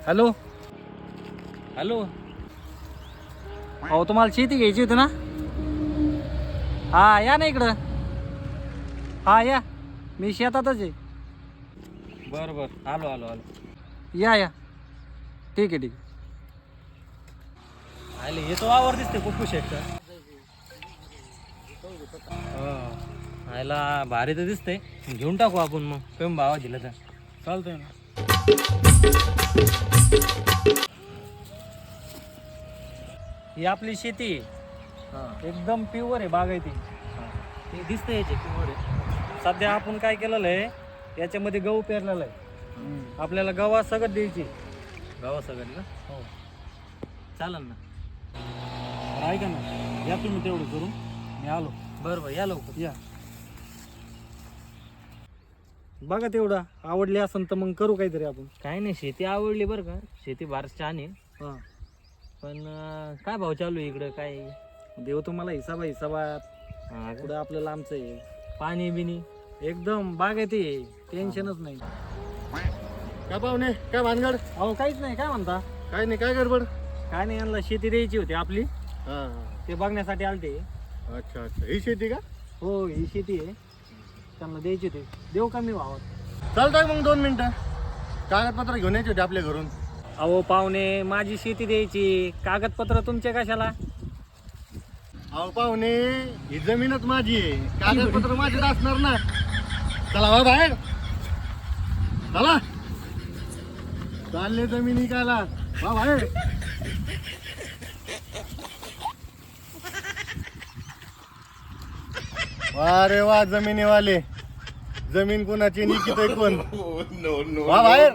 Hello hello, अहो तुम्हाला शेती घ्यायची होती ना? हा या ना इकडं. हा या, मी शेतातच आहे. बरं बरं, आलो आलो आलो. या या, ठीक आहे ठीक आहे. आले हे तो वावर दिसते कुठू शेटचा. आयला भारी तर दिसतंय, घेऊन टाकू आपण मग, कमी भावा दिला तर चालतंय ना. ही आपली शेती आहे. एकदम प्युअर आहे बागायती. हे दिसतंय याचे प्युअर आहे. सध्या आपण काय केलेलं आहे, याच्यामध्ये गहू पेरलेला आहे. आपल्याला गव्हा सगळं द्यायची. गव्हा सगळं ना? हो चालेल ना. ऐका ना, या तुम्ही तेवढं करून, मी आलो. बरं बरं, या लवकर या. बघा तेवढा आवडली असेल तर मग करू काहीतरी आपण. काय नाही, शेती आवडली बरं का, शेती फार छान आहे. हां पण काय भाव चालू आहे इकडं? काय देऊ तुम्हाला हिसाबात. हां कुठं आपल्याला आमचं आहे, पाणी बिनी एकदम बागायती आहे, टेन्शनच नाही. काय पाहुणे, काय भानगड? अहो काहीच नाही. काय म्हणता? काय नाही, काय गडबड? काय नाही, यांना शेती द्यायची होती आपली, हा ते बघण्यासाठी आलते. अच्छा अच्छा, ही शेती का? हो ही शेती आहे, त्यांना द्यायची होती. देऊ का मी भावात? चालतंय मग 2 मिनिटं, कागदपत्र घेऊन यायचे होते आपल्या घरून. अहो पाहुणे, माझी शेती द्यायची, कागदपत्र तुमचे कशाला? अहो पाहुणे, ही जमीनच माझी आहे, कागदपत्र माझेच असणार ना. चला हो बाहेर, चला. चालले जमीन विकायला, वा बाहेर. वा रे वा, जमिनीवाले. जमीन कोणाची निकित आहे कोण? वा बाहेर.